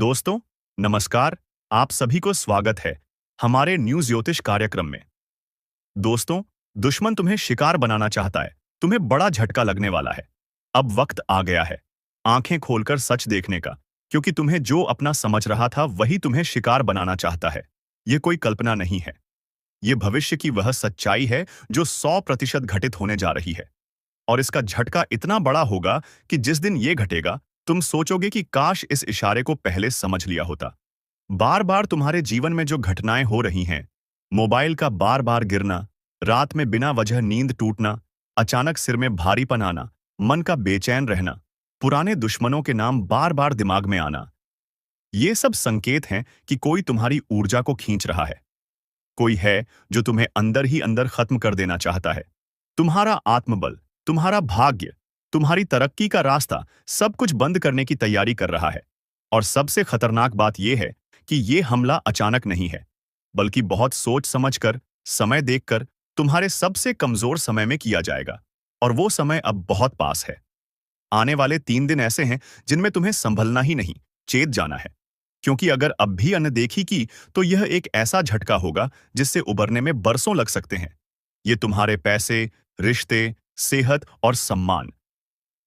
दोस्तों, नमस्कार। आप सभी को स्वागत है हमारे न्यूज़ ज्योतिष कार्यक्रम में। दोस्तों, दुश्मन तुम्हें शिकार बनाना चाहता है। तुम्हें बड़ा झटका लगने वाला है। अब वक्त आ गया है आंखें खोलकर सच देखने का, क्योंकि तुम्हें जो अपना समझ रहा था वही तुम्हें शिकार बनाना चाहता है। ये कोई कल्पना नहीं है। ये भविष्य की वह सच्चाई है जो 100% घटित होने जा रही है। और इसका झटका इतना बड़ा होगा कि जिस दिन ये घटेगा, तुम सोचोगे कि काश इस इशारे को पहले समझ लिया होता। बार बार तुम्हारे जीवन में जो घटनाएं हो रही हैं, मोबाइल का बार बार गिरना, रात में बिना वजह नींद टूटना, अचानक सिर में भारीपन आना, मन का बेचैन रहना, पुराने दुश्मनों के नाम बार बार दिमाग में आना, ये सब संकेत हैं कि कोई तुम्हारी ऊर्जा को खींच रहा है। कोई है जो तुम्हें अंदर ही अंदर खत्म कर देना चाहता है। तुम्हारा आत्मबल, तुम्हारा भाग्य, तुम्हारी तरक्की का रास्ता सब कुछ बंद करने की तैयारी कर रहा है। और सबसे खतरनाक बात यह है कि यह हमला अचानक नहीं है, बल्कि बहुत सोच समझकर, समय देखकर, तुम्हारे सबसे कमजोर समय में किया जाएगा। और वो समय अब बहुत पास है। आने वाले 3 दिन ऐसे हैं जिनमें तुम्हें संभलना ही नहीं, चेत जाना है। क्योंकि अगर अब भी अनदेखी की तो यह एक ऐसा झटका होगा जिससे उबरने में बरसों लग सकते हैं। ये तुम्हारे पैसे, रिश्ते, सेहत और सम्मान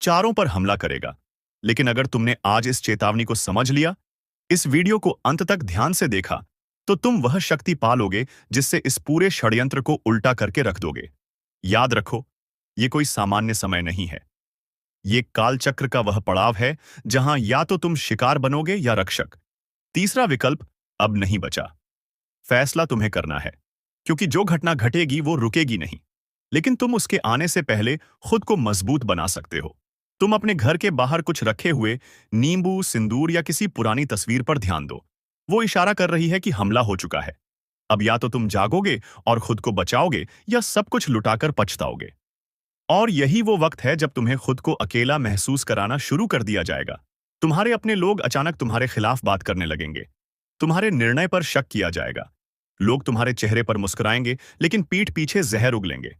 चारों पर हमला करेगा। लेकिन अगर तुमने आज इस चेतावनी को समझ लिया, इस वीडियो को अंत तक ध्यान से देखा, तो तुम वह शक्ति पालोगे जिससे इस पूरे षड्यंत्र को उल्टा करके रख दोगे। याद रखो, ये कोई सामान्य समय नहीं है। ये कालचक्र का वह पड़ाव है जहां या तो तुम शिकार बनोगे या रक्षक। तीसरा विकल्प अब नहीं बचा। फैसला तुम्हें करना है, क्योंकि जो घटना घटेगी वो रुकेगी नहीं। लेकिन तुम उसके आने से पहले खुद को मजबूत बना सकते हो। तुम अपने घर के बाहर कुछ रखे हुए नींबू, सिंदूर या किसी पुरानी तस्वीर पर ध्यान दो। वो इशारा कर रही है कि हमला हो चुका है। अब या तो तुम जागोगे और खुद को बचाओगे, या सब कुछ लुटाकर पछताओगे। और यही वो वक्त है जब तुम्हें खुद को अकेला महसूस कराना शुरू कर दिया जाएगा। तुम्हारे अपने लोग अचानक तुम्हारे खिलाफ बात करने लगेंगे। तुम्हारे निर्णय पर शक किया जाएगा। लोग तुम्हारे चेहरे पर मुस्कुराएंगे, लेकिन पीठ पीछे जहर उगलेंगे।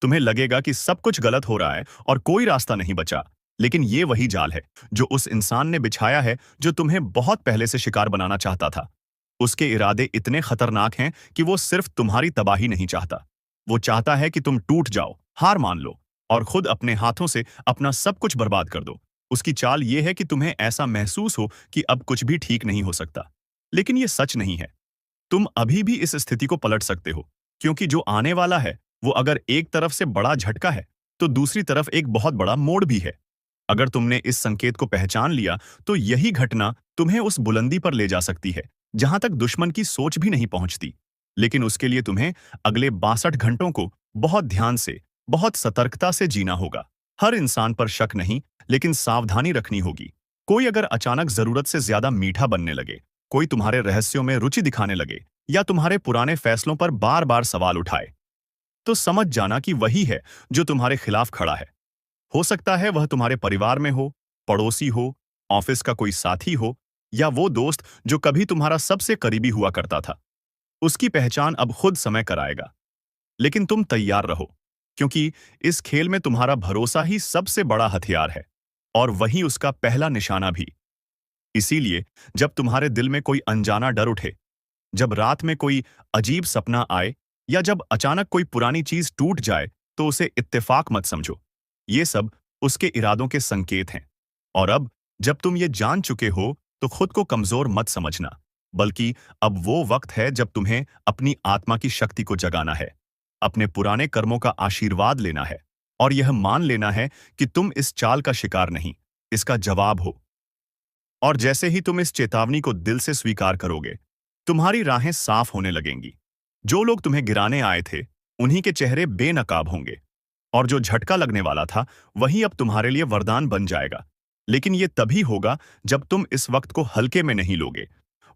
तुम्हें लगेगा कि सब कुछ गलत हो रहा है और कोई रास्ता नहीं बचा। लेकिन ये वही जाल है जो उस इंसान ने बिछाया है जो तुम्हें बहुत पहले से शिकार बनाना चाहता था। उसके इरादे इतने खतरनाक हैं कि वो सिर्फ तुम्हारी तबाही नहीं चाहता। वो चाहता है कि तुम टूट जाओ, हार मान लो और खुद अपने हाथों से अपना सब कुछ बर्बाद कर दो। उसकी चाल ये है कि तुम्हें ऐसा महसूस हो कि अब कुछ भी ठीक नहीं हो सकता। लेकिन ये सच नहीं है। तुम अभी भी इस स्थिति को पलट सकते हो, क्योंकि जो आने वाला है वो अगर एक तरफ से बड़ा झटका है, तो दूसरी तरफ एक बहुत बड़ा मोड़ भी है। अगर तुमने इस संकेत को पहचान लिया, तो यही घटना तुम्हें उस बुलंदी पर ले जा सकती है जहां तक दुश्मन की सोच भी नहीं पहुंचती। लेकिन उसके लिए तुम्हें अगले 62 घंटों को बहुत ध्यान से, बहुत सतर्कता से जीना होगा। हर इंसान पर शक नहीं, लेकिन सावधानी रखनी होगी। कोई अगर अचानक जरूरत से ज्यादा मीठा बनने लगे, कोई तुम्हारे रहस्यों में रुचि दिखाने लगे, या तुम्हारे पुराने फैसलों पर बार बार सवाल उठाए, तो समझ जाना कि वही है जो तुम्हारे खिलाफ खड़ा है। हो सकता है वह तुम्हारे परिवार में हो, पड़ोसी हो, ऑफिस का कोई साथी हो, या वो दोस्त जो कभी तुम्हारा सबसे करीबी हुआ करता था। उसकी पहचान अब खुद समय कराएगा। लेकिन तुम तैयार रहो, क्योंकि इस खेल में तुम्हारा भरोसा ही सबसे बड़ा हथियार है, और वही उसका पहला निशाना भी। इसीलिए जब तुम्हारे दिल में कोई अनजाना डर उठे, जब रात में कोई अजीब सपना आए, या जब अचानक कोई पुरानी चीज टूट जाए, तो उसे इत्तेफाक मत समझो। ये सब उसके इरादों के संकेत हैं। और अब जब तुम ये जान चुके हो, तो खुद को कमजोर मत समझना, बल्कि अब वो वक्त है जब तुम्हें अपनी आत्मा की शक्ति को जगाना है, अपने पुराने कर्मों का आशीर्वाद लेना है, और यह मान लेना है कि तुम इस चाल का शिकार नहीं, इसका जवाब हो। और जैसे ही तुम इस चेतावनी को दिल से स्वीकार करोगे, तुम्हारी राहें साफ होने लगेंगी। जो लोग तुम्हें गिराने आए थे, उन्हीं के चेहरे बेनकाब होंगे। और जो झटका लगने वाला था, वही अब तुम्हारे लिए वरदान बन जाएगा। लेकिन ये तभी होगा जब तुम इस वक्त को हल्के में नहीं लोगे,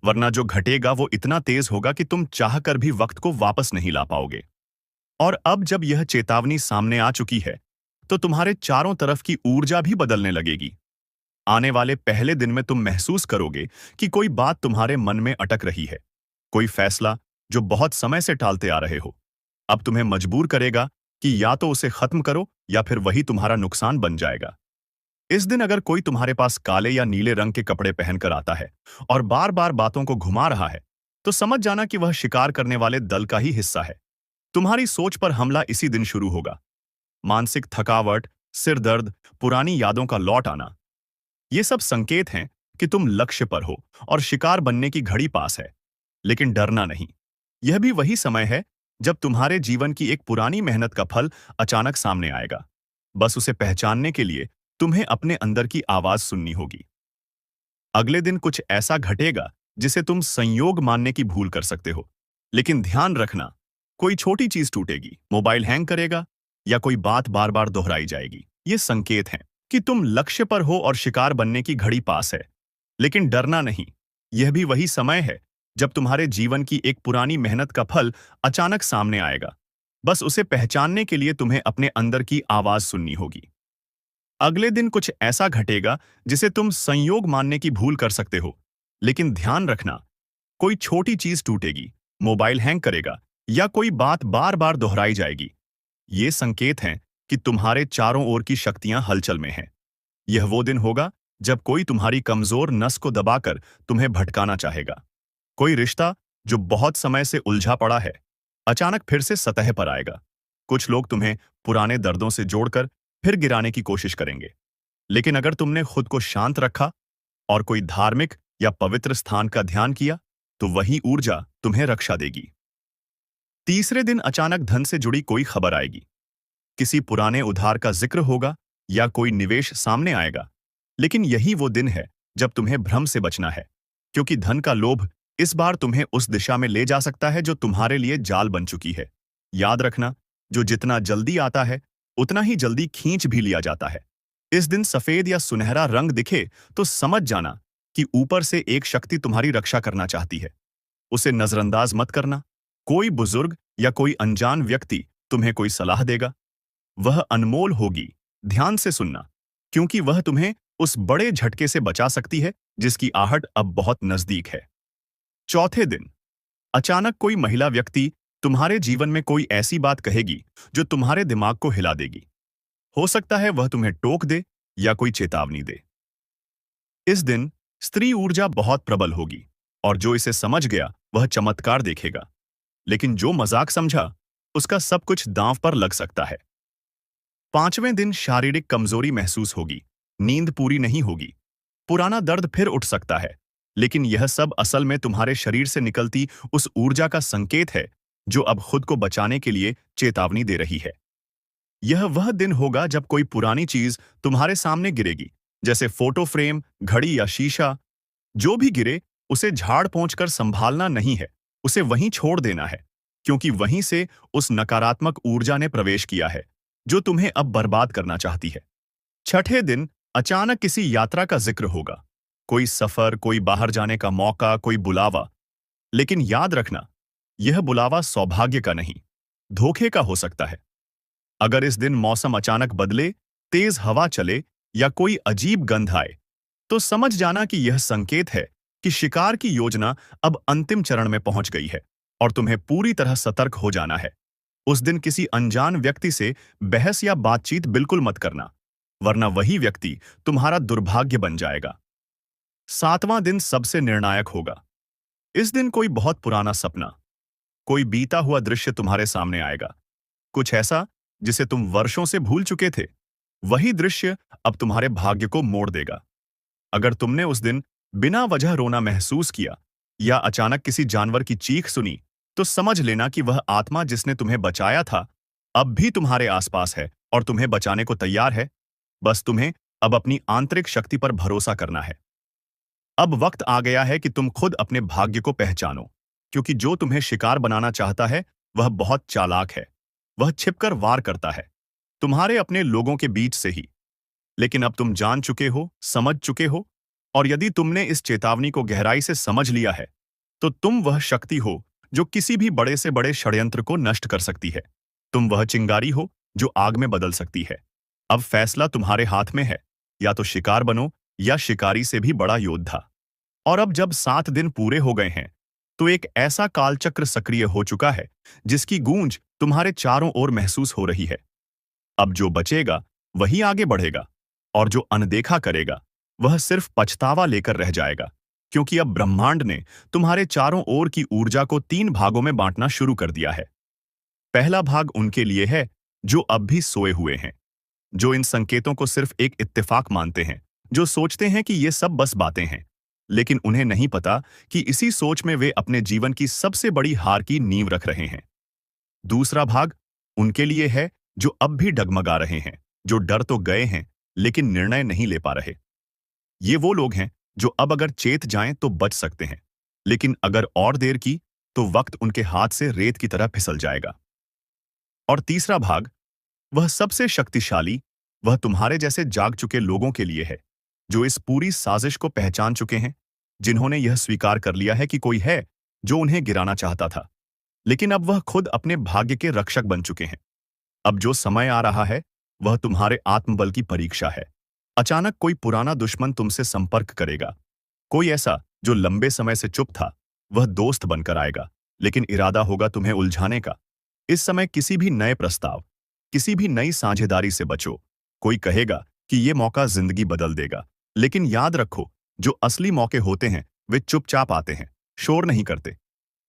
वरना जो घटेगा वो इतना तेज होगा कि तुम चाहकर भी वक्त को वापस नहीं ला पाओगे। और अब जब यह चेतावनी सामने आ चुकी है, तो तुम्हारे चारों तरफ की ऊर्जा भी बदलने लगेगी। आने वाले पहले दिन में तुम महसूस करोगे कि कोई बात तुम्हारे मन में अटक रही है। कोई फैसला जो बहुत समय से टालते आ रहे हो, अब तुम्हें मजबूर करेगा कि या तो उसे खत्म करो, या फिर वही तुम्हारा नुकसान बन जाएगा। इस दिन अगर कोई तुम्हारे पास काले या नीले रंग के कपड़े पहनकर आता है और बार बार बातों को घुमा रहा है, तो समझ जाना कि वह शिकार करने वाले दल का ही हिस्सा है। तुम्हारी सोच पर हमला इसी दिन शुरू होगा। मानसिक थकावट, सिर दर्द, पुरानी यादों का लौट आना, ये सब संकेत हैं कि तुम लक्ष्य पर हो और शिकार बनने की घड़ी पास है। लेकिन डरना नहीं। यह भी वही समय है जब तुम्हारे जीवन की एक पुरानी मेहनत का फल अचानक सामने आएगा। बस उसे पहचानने के लिए तुम्हें अपने अंदर की आवाज सुननी होगी। अगले दिन कुछ ऐसा घटेगा जिसे तुम संयोग मानने की भूल कर सकते हो। लेकिन ध्यान रखना, कोई छोटी चीज टूटेगी, मोबाइल हैंग करेगा या कोई बात बार बार दोहराई जाएगी। ये संकेत हैं कि तुम लक्ष्य पर हो और शिकार बनने की घड़ी पास है। लेकिन डरना नहीं। यह भी वही समय है जब तुम्हारे जीवन की एक पुरानी मेहनत का फल अचानक सामने आएगा। बस उसे पहचानने के लिए तुम्हें अपने अंदर की आवाज सुननी होगी। अगले दिन कुछ ऐसा घटेगा जिसे तुम संयोग मानने की भूल कर सकते हो। लेकिन ध्यान रखना, कोई छोटी चीज टूटेगी, मोबाइल हैंग करेगा या कोई बात बार बार दोहराई जाएगी। ये संकेत हैं कि तुम्हारे चारों ओर की शक्तियां हलचल में हैं। यह वो दिन होगा जब कोई तुम्हारी कमजोर नस को दबाकर तुम्हें भटकाना चाहेगा। कोई रिश्ता जो बहुत समय से उलझा पड़ा है, अचानक फिर से सतह पर आएगा। कुछ लोग तुम्हें पुराने दर्दों से जोड़कर फिर गिराने की कोशिश करेंगे। लेकिन अगर तुमने खुद को शांत रखा और कोई धार्मिक या पवित्र स्थान का ध्यान किया, तो वही ऊर्जा तुम्हें रक्षा देगी। तीसरे दिन अचानक धन से जुड़ी कोई खबर आएगी। किसी पुराने उधार का जिक्र होगा या कोई निवेश सामने आएगा। लेकिन यही वो दिन है जब तुम्हें भ्रम से बचना है, क्योंकि धन का लोभ इस बार तुम्हें उस दिशा में ले जा सकता है जो तुम्हारे लिए जाल बन चुकी है। याद रखना, जो जितना जल्दी आता है उतना ही जल्दी खींच भी लिया जाता है। इस दिन सफेद या सुनहरा रंग दिखे तो समझ जाना कि ऊपर से एक शक्ति तुम्हारी रक्षा करना चाहती है। उसे नजरअंदाज मत करना। कोई बुजुर्ग या कोई अनजान व्यक्ति तुम्हें कोई सलाह देगा, वह अनमोल होगी। ध्यान से सुनना, क्योंकि वह तुम्हें उस बड़े झटके से बचा सकती है जिसकी आहट अब बहुत नजदीक है। चौथे दिन अचानक कोई महिला व्यक्ति तुम्हारे जीवन में कोई ऐसी बात कहेगी जो तुम्हारे दिमाग को हिला देगी। हो सकता है वह तुम्हें टोक दे या कोई चेतावनी दे। इस दिन स्त्री ऊर्जा बहुत प्रबल होगी और जो इसे समझ गया वह चमत्कार देखेगा। लेकिन जो मजाक समझा, उसका सब कुछ दांव पर लग सकता है। पांचवें दिन शारीरिक कमजोरी महसूस होगी, नींद पूरी नहीं होगी, पुराना दर्द फिर उठ सकता है। लेकिन यह सब असल में तुम्हारे शरीर से निकलती उस ऊर्जा का संकेत है जो अब खुद को बचाने के लिए चेतावनी दे रही है। यह वह दिन होगा जब कोई पुरानी चीज तुम्हारे सामने गिरेगी, जैसे फोटो फ्रेम, घड़ी या शीशा। जो भी गिरे उसे झाड़ पोंछ कर संभालना नहीं है, उसे वहीं छोड़ देना है, क्योंकि वहीं से उस नकारात्मक ऊर्जा ने प्रवेश किया है जो तुम्हें अब बर्बाद करना चाहती है। छठे दिन अचानक किसी यात्रा का जिक्र होगा, कोई सफर, कोई बाहर जाने का मौका, कोई बुलावा। लेकिन याद रखना, यह बुलावा सौभाग्य का नहीं, धोखे का हो सकता है। अगर इस दिन मौसम अचानक बदले, तेज हवा चले या कोई अजीब गंध आए, तो समझ जाना कि यह संकेत है कि शिकार की योजना अब अंतिम चरण में पहुंच गई है और तुम्हें पूरी तरह सतर्क हो जाना है। उस दिन किसी अनजान व्यक्ति से बहस या बातचीत बिल्कुल मत करना, वरना वही व्यक्ति तुम्हारा दुर्भाग्य बन जाएगा। सातवां दिन सबसे निर्णायक होगा। इस दिन कोई बहुत पुराना सपना, कोई बीता हुआ दृश्य तुम्हारे सामने आएगा, कुछ ऐसा जिसे तुम वर्षों से भूल चुके थे। वही दृश्य अब तुम्हारे भाग्य को मोड़ देगा। अगर तुमने उस दिन बिना वजह रोना महसूस किया या अचानक किसी जानवर की चीख सुनी, तो समझ लेना कि वह आत्मा जिसने तुम्हें बचाया था अब भी तुम्हारे आसपास है और तुम्हें बचाने को तैयार है। बस तुम्हें अब अपनी आंतरिक शक्ति पर भरोसा करना है। अब वक्त आ गया है कि तुम खुद अपने भाग्य को पहचानो, क्योंकि जो तुम्हें शिकार बनाना चाहता है वह बहुत चालाक है। वह छिपकर वार करता है, तुम्हारे अपने लोगों के बीच से ही। लेकिन अब तुम जान चुके हो, समझ चुके हो, और यदि तुमने इस चेतावनी को गहराई से समझ लिया है, तो तुम वह शक्ति हो जो किसी भी बड़े से बड़े षड्यंत्र को नष्ट कर सकती है। तुम वह चिंगारी हो जो आग में बदल सकती है। अब फैसला तुम्हारे हाथ में है, या तो शिकार बनो या शिकारी से भी बड़ा योद्धा। और अब जब 7 दिन पूरे हो गए हैं, तो एक ऐसा कालचक्र सक्रिय हो चुका है जिसकी गूंज तुम्हारे चारों ओर महसूस हो रही है। अब जो बचेगा वही आगे बढ़ेगा। और जो अनदेखा करेगा वह सिर्फ पछतावा लेकर रह जाएगा, क्योंकि अब ब्रह्मांड ने तुम्हारे चारों ओर की ऊर्जा को 3 भागों में बांटना शुरू कर दिया है। पहला भाग उनके लिए है जो अब भी सोए हुए हैं, जो इन संकेतों को सिर्फ एक इत्तेफाक मानते हैं, जो सोचते हैं कि ये सब बस बातें हैं, लेकिन उन्हें नहीं पता कि इसी सोच में वे अपने जीवन की सबसे बड़ी हार की नींव रख रहे हैं। दूसरा भाग उनके लिए है जो अब भी डगमगा रहे हैं, जो डर तो गए हैं लेकिन निर्णय नहीं ले पा रहे। ये वो लोग हैं जो अब अगर चेत जाएं तो बच सकते हैं, लेकिन अगर और देर की तो वक्त उनके हाथ से रेत की तरह फिसल जाएगा। और तीसरा भाग, वह सबसे शक्तिशाली, वह तुम्हारे जैसे जाग चुके लोगों के लिए है, जो इस पूरी साजिश को पहचान चुके हैं, जिन्होंने यह स्वीकार कर लिया है कि कोई है जो उन्हें गिराना चाहता था, लेकिन अब वह खुद अपने भाग्य के रक्षक बन चुके हैं। अब जो समय आ रहा है वह तुम्हारे आत्मबल की परीक्षा है। अचानक कोई पुराना दुश्मन तुमसे संपर्क करेगा, कोई ऐसा जो लंबे समय से चुप था, वह दोस्त बनकर आएगा, लेकिन इरादा होगा तुम्हें उलझाने का। इस समय किसी भी नए प्रस्ताव, किसी भी नई साझेदारी से बचो। कोई कहेगा कि यह मौका जिंदगी बदल देगा, लेकिन याद रखो, जो असली मौके होते हैं वे चुपचाप आते हैं, शोर नहीं करते।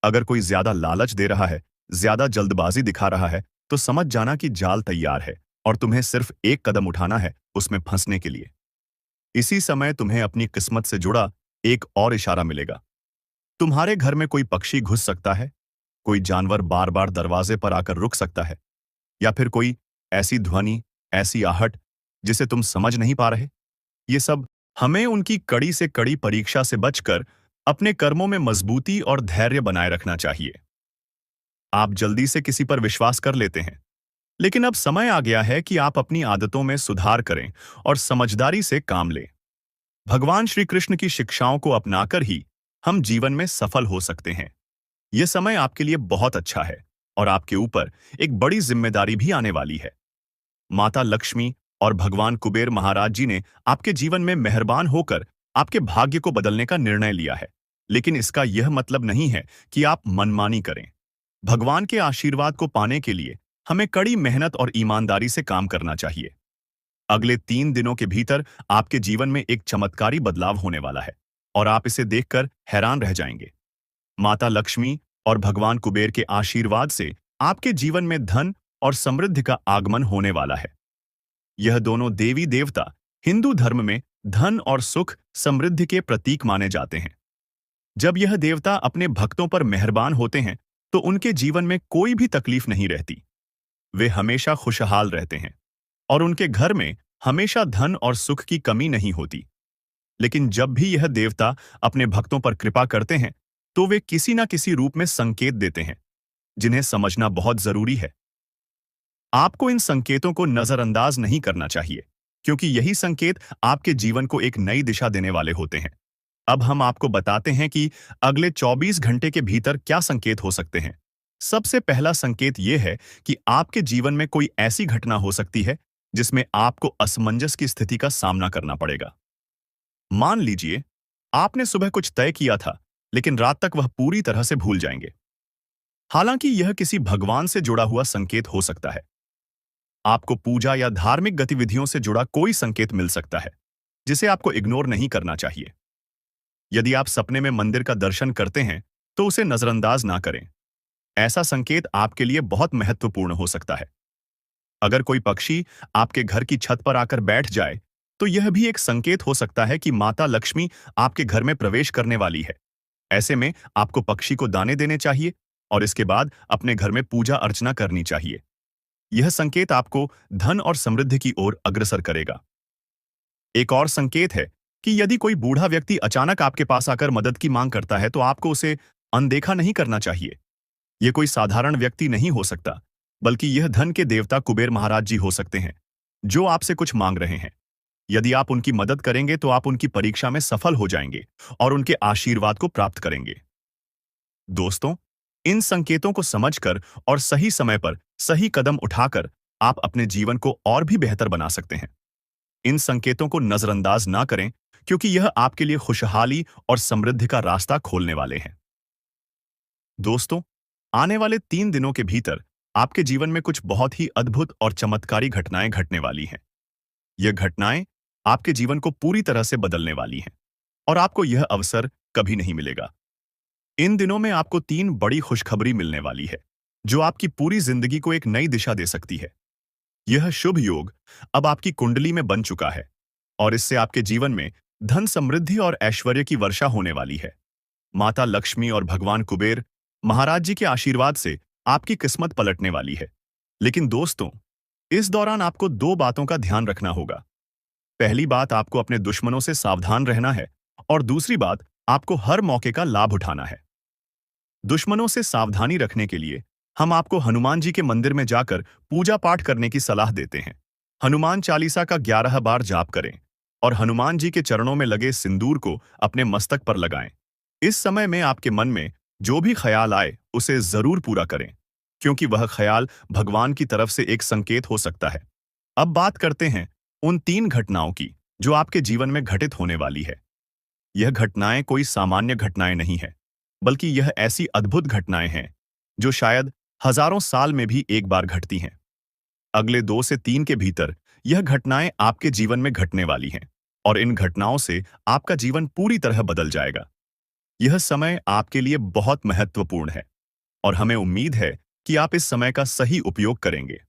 अगर कोई ज्यादा लालच दे रहा है, ज्यादा जल्दबाजी दिखा रहा है, तो समझ जाना कि जाल तैयार है और तुम्हें सिर्फ एक कदम उठाना है उसमें फंसने के लिए। इसी समय तुम्हें अपनी किस्मत से जुड़ा एक और इशारा मिलेगा। तुम्हारे घर में कोई पक्षी घुस सकता है, कोई जानवर बार बार दरवाजे पर आकर रुक सकता है, या फिर कोई ऐसी ध्वनि, ऐसी आहट जिसे तुम समझ नहीं पा रहे। ये सब हमें उनकी कड़ी से कड़ी परीक्षा से बचकर अपने कर्मों में मजबूती और धैर्य बनाए रखना चाहिए। आप जल्दी से किसी पर विश्वास कर लेते हैं, लेकिन अब समय आ गया है कि आप अपनी आदतों में सुधार करें और समझदारी से काम लें। भगवान श्री कृष्ण की शिक्षाओं को अपनाकर ही हम जीवन में सफल हो सकते हैं। यह समय आपके लिए बहुत अच्छा है और आपके ऊपर एक बड़ी जिम्मेदारी भी आने वाली है। माता लक्ष्मी और भगवान कुबेर महाराज जी ने आपके जीवन में मेहरबान होकर आपके भाग्य को बदलने का निर्णय लिया है, लेकिन इसका यह मतलब नहीं है कि आप मनमानी करें। भगवान के आशीर्वाद को पाने के लिए हमें कड़ी मेहनत और ईमानदारी से काम करना चाहिए। अगले 3 दिनों के भीतर आपके जीवन में एक चमत्कारी बदलाव होने वाला है और आप इसे देखकर हैरान रह जाएंगे। माता लक्ष्मी और भगवान कुबेर के आशीर्वाद से आपके जीवन में धन और समृद्धि का आगमन होने वाला है। यह दोनों देवी देवता हिंदू धर्म में धन और सुख समृद्धि के प्रतीक माने जाते हैं। जब यह देवता अपने भक्तों पर मेहरबान होते हैं तो उनके जीवन में कोई भी तकलीफ नहीं रहती। वे हमेशा खुशहाल रहते हैं और उनके घर में हमेशा धन और सुख की कमी नहीं होती। लेकिन जब भी यह देवता अपने भक्तों पर कृपा करते हैं तो वे किसी न किसी रूप में संकेत देते हैं, जिन्हें समझना बहुत जरूरी है। आपको इन संकेतों को नजरअंदाज नहीं करना चाहिए, क्योंकि यही संकेत आपके जीवन को एक नई दिशा देने वाले होते हैं। अब हम आपको बताते हैं कि अगले 24 घंटे के भीतर क्या संकेत हो सकते हैं। सबसे पहला संकेत यह है कि आपके जीवन में कोई ऐसी घटना हो सकती है जिसमें आपको असमंजस की स्थिति का सामना करना पड़ेगा। मान लीजिए आपने सुबह कुछ तय किया था, लेकिन रात तक वह पूरी तरह से भूल जाएंगे। हालांकि यह किसी भगवान से जुड़ा हुआ संकेत हो सकता है। आपको पूजा या धार्मिक गतिविधियों से जुड़ा कोई संकेत मिल सकता है, जिसे आपको इग्नोर नहीं करना चाहिए। यदि आप सपने में मंदिर का दर्शन करते हैं तो उसे नजरअंदाज ना करें। ऐसा संकेत आपके लिए बहुत महत्वपूर्ण हो सकता है। अगर कोई पक्षी आपके घर की छत पर आकर बैठ जाए तो यह भी एक संकेत हो सकता है कि माता लक्ष्मी आपके घर में प्रवेश करने वाली है। ऐसे में आपको पक्षी को दाने देने चाहिए और इसके बाद अपने घर में पूजा अर्चना करनी चाहिए। यह संकेत आपको धन और समृद्धि की ओर अग्रसर करेगा। एक और संकेत है कि यदि कोई बूढ़ा व्यक्ति अचानक आपके पास आकर मदद की मांग करता है तो आपको उसे अनदेखा नहीं करना चाहिए। यह कोई साधारण व्यक्ति नहीं हो सकता, बल्कि यह धन के देवता कुबेर महाराज जी हो सकते हैं, जो आपसे कुछ मांग रहे हैं। यदि आप उनकी मदद करेंगे तो आप उनकी परीक्षा में सफल हो जाएंगे और उनके आशीर्वाद को प्राप्त करेंगे। दोस्तों, इन संकेतों को समझकर और सही समय पर सही कदम उठाकर आप अपने जीवन को और भी बेहतर बना सकते हैं। इन संकेतों को नजरअंदाज ना करें, क्योंकि यह आपके लिए खुशहाली और समृद्धि का रास्ता खोलने वाले हैं। दोस्तों, आने वाले 3 दिनों के भीतर आपके जीवन में कुछ बहुत ही अद्भुत और चमत्कारी घटनाएं घटने वाली हैं। ये घटनाएं आपके जीवन को पूरी तरह से बदलने वाली हैं और आपको यह अवसर कभी नहीं मिलेगा। इन दिनों में आपको 3 बड़ी खुशखबरी मिलने वाली है, जो आपकी पूरी जिंदगी को एक नई दिशा दे सकती है। यह शुभ योग अब आपकी कुंडली में बन चुका है और इससे आपके जीवन में धन समृद्धि और ऐश्वर्य की वर्षा होने वाली है। माता लक्ष्मी और भगवान कुबेर महाराज जी के आशीर्वाद से आपकी किस्मत पलटने वाली है। लेकिन दोस्तों, इस दौरान आपको 2 बातों का ध्यान रखना होगा। पहली बात, आपको अपने दुश्मनों से सावधान रहना है और दूसरी बात, आपको हर मौके का लाभ उठाना है। दुश्मनों से सावधानी रखने के लिए हम आपको हनुमान जी के मंदिर में जाकर पूजा पाठ करने की सलाह देते हैं। हनुमान चालीसा का 11 बार जाप करें और हनुमान जी के चरणों में लगे सिंदूर को अपने मस्तक पर लगाएं। इस समय में आपके मन में जो भी ख्याल आए उसे जरूर पूरा करें, क्योंकि वह ख्याल भगवान की तरफ से एक संकेत हो सकता है। अब बात करते हैं उन 3 घटनाओं की जो आपके जीवन में घटित होने वाली है। यह घटनाएं कोई सामान्य घटनाएं नहीं है, बल्कि यह ऐसी अद्भुत घटनाएं हैं जो शायद हजारों साल में भी एक बार घटती हैं। अगले 2 से 3 के भीतर यह घटनाएं आपके जीवन में घटने वाली हैं और इन घटनाओं से आपका जीवन पूरी तरह बदल जाएगा। यह समय आपके लिए बहुत महत्वपूर्ण है और हमें उम्मीद है कि आप इस समय का सही उपयोग करेंगे।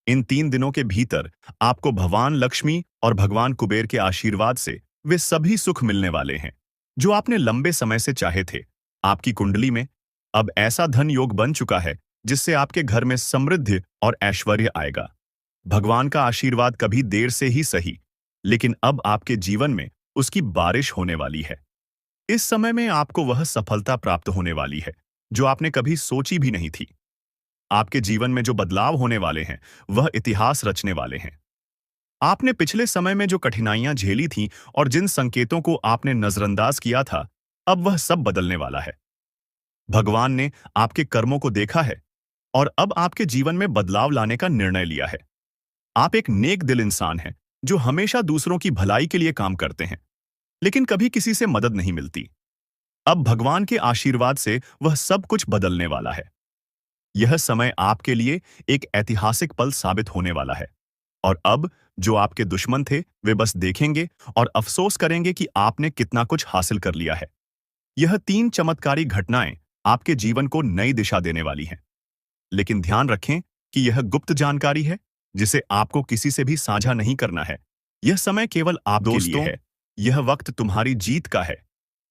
इन 3 दिनों के भीतर आपको भगवान लक्ष्मी और भगवान कुबेर के आशीर्वाद से वे सभी सुख मिलने वाले हैं जो आपने लंबे समय से चाहे थे। आपकी कुंडली में अब ऐसा धन योग बन चुका है जिससे आपके घर में समृद्धि और ऐश्वर्य आएगा। भगवान का आशीर्वाद कभी देर से ही सही, लेकिन अब आपके जीवन में उसकी बारिश होने वाली है। इस समय में आपको वह सफलता प्राप्त होने वाली है जो आपने कभी सोची भी नहीं थी। आपके जीवन में जो बदलाव होने वाले हैं वह इतिहास रचने वाले हैं। आपने पिछले समय में जो कठिनाइयां झेली थीं और जिन संकेतों को आपने नजरअंदाज किया था, अब वह सब बदलने वाला है। भगवान ने आपके कर्मों को देखा है और अब आपके जीवन में बदलाव लाने का निर्णय लिया है। आप एक नेक दिल इंसान हैं जो हमेशा दूसरों की भलाई के लिए काम करते हैं, लेकिन कभी किसी से मदद नहीं मिलती। अब भगवान के आशीर्वाद से वह सब कुछ बदलने वाला है। यह समय आपके लिए एक ऐतिहासिक पल साबित होने वाला है और अब जो आपके दुश्मन थे वे बस देखेंगे और अफसोस करेंगे कि आपने कितना कुछ हासिल कर लिया है। यह 3 चमत्कारी घटनाएं आपके जीवन को नई दिशा देने वाली हैं। लेकिन ध्यान रखें कि यह गुप्त जानकारी है जिसे आपको किसी से भी साझा नहीं करना है। यह समय केवल आपके लिए है। यह वक्त तुम्हारी जीत का है।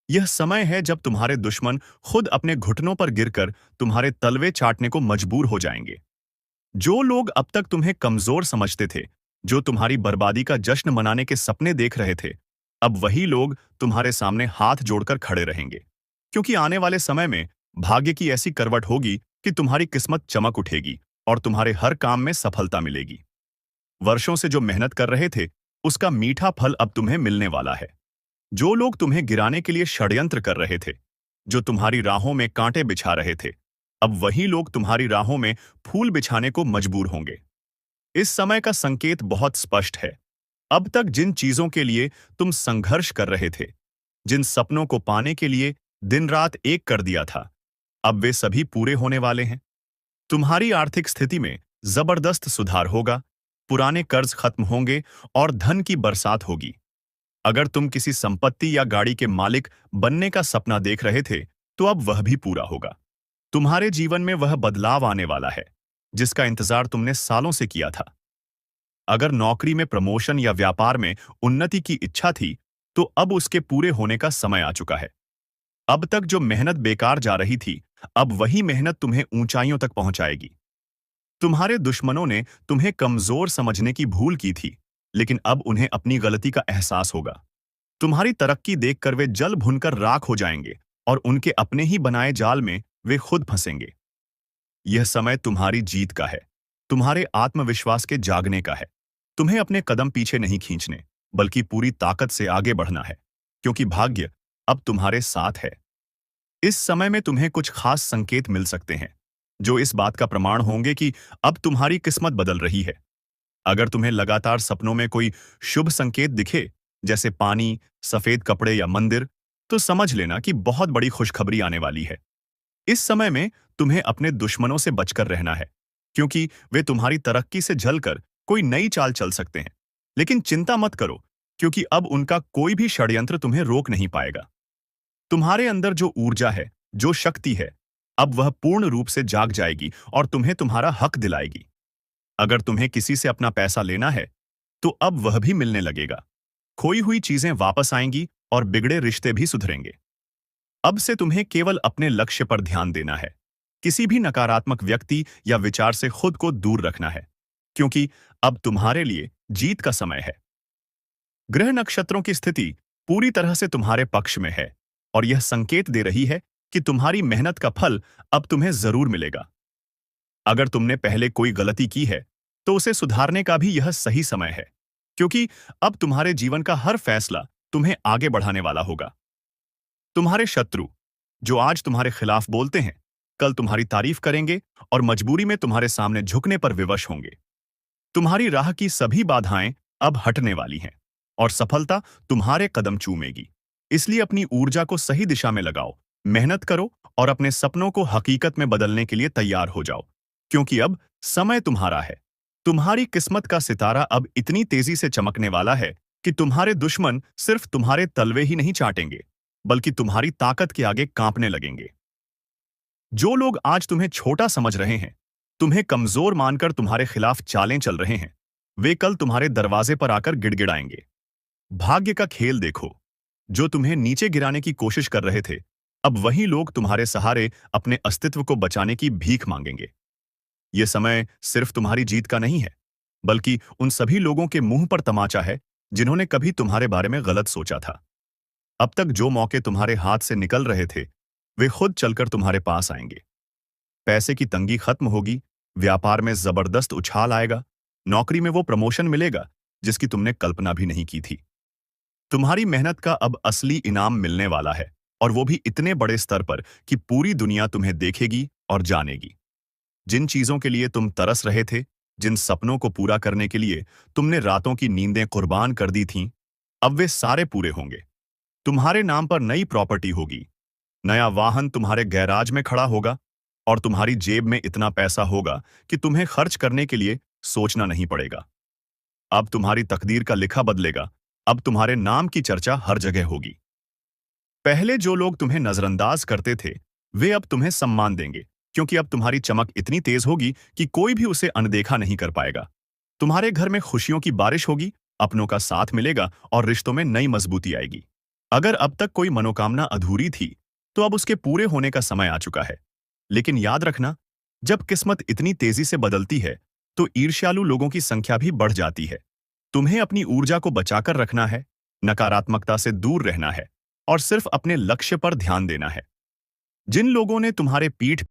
यह समय है जब तुम्हारे दुश्मन खुद अपने घुटनों पर गिरकर तुम्हारे तलवे चाटने को मजबूर हो जाएंगे। जो लोग अब तक तुम्हें कमजोर समझते थे, जो तुम्हारी बर्बादी का जश्न मनाने के सपने देख रहे थे, अब वही लोग तुम्हारे सामने हाथ जोड़कर खड़े रहेंगे, क्योंकि आने वाले समय में भाग्य की ऐसी करवट होगी कि तुम्हारी किस्मत चमक उठेगी और तुम्हारे हर काम में सफलता मिलेगी। वर्षों से जो मेहनत कर रहे थे, उसका मीठा फल अब तुम्हें मिलने वाला है। जो लोग तुम्हें गिराने के लिए षड्यंत्र कर रहे थे, जो तुम्हारी राहों में कांटे बिछा रहे थे, अब वही लोग तुम्हारी राहों में फूल बिछाने को मजबूर होंगे। इस समय का संकेत बहुत स्पष्ट है। अब तक जिन चीजों के लिए तुम संघर्ष कर रहे थे, जिन सपनों को पाने के लिए दिन रात एक कर दिया था, अब वे सभी पूरे होने वाले हैं। तुम्हारी आर्थिक स्थिति में जबरदस्त सुधार होगा, पुराने कर्ज खत्म होंगे और धन की बरसात होगी। अगर तुम किसी संपत्ति या गाड़ी के मालिक बनने का सपना देख रहे थे, तो अब वह भी पूरा होगा। तुम्हारे जीवन में वह बदलाव आने वाला है जिसका इंतजार तुमने सालों से किया था। अगर नौकरी में प्रमोशन या व्यापार में उन्नति की इच्छा थी, तो अब उसके पूरे होने का समय आ चुका है। अब तक जो मेहनत बेकार जा रही थी, अब वही मेहनत तुम्हें ऊंचाइयों तक पहुंचाएगी। तुम्हारे दुश्मनों ने तुम्हें कमजोर समझने की भूल की थी, लेकिन अब उन्हें अपनी गलती का एहसास होगा। तुम्हारी तरक्की देखकर वे जल भुनकर राख हो जाएंगे और उनके अपने ही बनाए जाल में वे खुद फंसेंगे। यह समय तुम्हारी जीत का है, तुम्हारे आत्मविश्वास के जागने का है। तुम्हें अपने कदम पीछे नहीं खींचने, बल्कि पूरी ताकत से आगे बढ़ना है, क्योंकि भाग्य अब तुम्हारे साथ है। इस समय में तुम्हें कुछ खास संकेत मिल सकते हैं जो इस बात का प्रमाण होंगे कि अब तुम्हारी किस्मत बदल रही है। अगर तुम्हें लगातार सपनों में कोई शुभ संकेत दिखे, जैसे पानी, सफेद कपड़े या मंदिर, तो समझ लेना कि बहुत बड़ी खुशखबरी आने वाली है। इस समय में तुम्हें अपने दुश्मनों से बचकर रहना है, क्योंकि वे तुम्हारी तरक्की से जलकर कोई नई चाल चल सकते हैं। लेकिन चिंता मत करो, क्योंकि अब उनका कोई भी षड्यंत्र तुम्हें रोक नहीं पाएगा। तुम्हारे अंदर जो ऊर्जा है, जो शक्ति है, अब वह पूर्ण रूप से जाग जाएगी और तुम्हें तुम्हारा हक दिलाएगी। अगर तुम्हें किसी से अपना पैसा लेना है, तो अब वह भी मिलने लगेगा। खोई हुई चीजें वापस आएंगी और बिगड़े रिश्ते भी सुधरेंगे। अब से तुम्हें केवल अपने लक्ष्य पर ध्यान देना है। किसी भी नकारात्मक व्यक्ति या विचार से खुद को दूर रखना है, क्योंकि अब तुम्हारे लिए जीत का समय है। ग्रह नक्षत्रों की स्थिति पूरी तरह से तुम्हारे पक्ष में है और यह संकेत दे रही है कि तुम्हारी मेहनत का फल अब तुम्हें जरूर मिलेगा। अगर तुमने पहले कोई गलती की है, तो उसे सुधारने का भी यह सही समय है, क्योंकि अब तुम्हारे जीवन का हर फैसला तुम्हें आगे बढ़ाने वाला होगा। तुम्हारे शत्रु, जो आज तुम्हारे खिलाफ बोलते हैं, कल तुम्हारी तारीफ करेंगे और मजबूरी में तुम्हारे सामने झुकने पर विवश होंगे। तुम्हारी राह की सभी बाधाएं अब हटने वाली हैं और सफलता तुम्हारे कदम चूमेगी। इसलिए अपनी ऊर्जा को सही दिशा में लगाओ, मेहनत करो और अपने सपनों को हकीकत में बदलने के लिए तैयार हो जाओ, क्योंकि अब समय तुम्हारा है। तुम्हारी किस्मत का सितारा अब इतनी तेजी से चमकने वाला है कि तुम्हारे दुश्मन सिर्फ तुम्हारे तलवे ही नहीं चाटेंगे, बल्कि तुम्हारी ताकत के आगे कांपने लगेंगे। जो लोग आज तुम्हें छोटा समझ रहे हैं, तुम्हें कमजोर मानकर तुम्हारे खिलाफ चालें चल रहे हैं, वे कल तुम्हारे दरवाजे पर आकर गिड़गिड़ाएंगे। भाग्य का खेल देखो, जो तुम्हें नीचे गिराने की कोशिश कर रहे थे, अब वही लोग तुम्हारे सहारे अपने अस्तित्व को बचाने की भीख मांगेंगे। यह समय सिर्फ तुम्हारी जीत का नहीं है, बल्कि उन सभी लोगों के मुंह पर तमाचा है जिन्होंने कभी तुम्हारे बारे में गलत सोचा था। अब तक जो मौके तुम्हारे हाथ से निकल रहे थे, वे खुद चलकर तुम्हारे पास आएंगे। पैसे की तंगी खत्म होगी, व्यापार में जबरदस्त उछाल आएगा, नौकरी में वो प्रमोशन मिलेगा जिसकी तुमने कल्पना भी नहीं की थी। तुम्हारी मेहनत का अब असली इनाम मिलने वाला है, और वो भी इतने बड़े स्तर पर कि पूरी दुनिया तुम्हें देखेगी और जानेगी। जिन चीजों के लिए तुम तरस रहे थे, जिन सपनों को पूरा करने के लिए तुमने रातों की नींदें कुर्बान कर दी थीं, अब वे सारे पूरे होंगे। तुम्हारे नाम पर नई प्रॉपर्टी होगी, नया वाहन तुम्हारे गैराज में खड़ा होगा और तुम्हारी जेब में इतना पैसा होगा कि तुम्हें खर्च करने के लिए सोचना नहीं पड़ेगा। अब तुम्हारी तकदीर का लिखा बदलेगा, अब तुम्हारे नाम की चर्चा हर जगह होगी। पहले जो लोग तुम्हें नजरअंदाज करते थे, वे अब तुम्हें सम्मान देंगे, क्योंकि अब तुम्हारी चमक इतनी तेज होगी कि कोई भी उसे अनदेखा नहीं कर पाएगा। तुम्हारे घर में खुशियों की बारिश होगी, अपनों का साथ मिलेगा और रिश्तों में नई मजबूती आएगी। अगर अब तक कोई मनोकामना अधूरी थी, तो अब उसके पूरे होने का समय आ चुका है। लेकिन याद रखना, जब किस्मत इतनी तेजी से बदलती है, तो ईर्ष्यालु लोगों की संख्या भी बढ़ जाती है। तुम्हें अपनी ऊर्जा को बचाकर रखना है, नकारात्मकता से दूर रहना है और सिर्फ अपने लक्ष्य पर ध्यान देना है। जिन लोगों ने तुम्हारे पीठ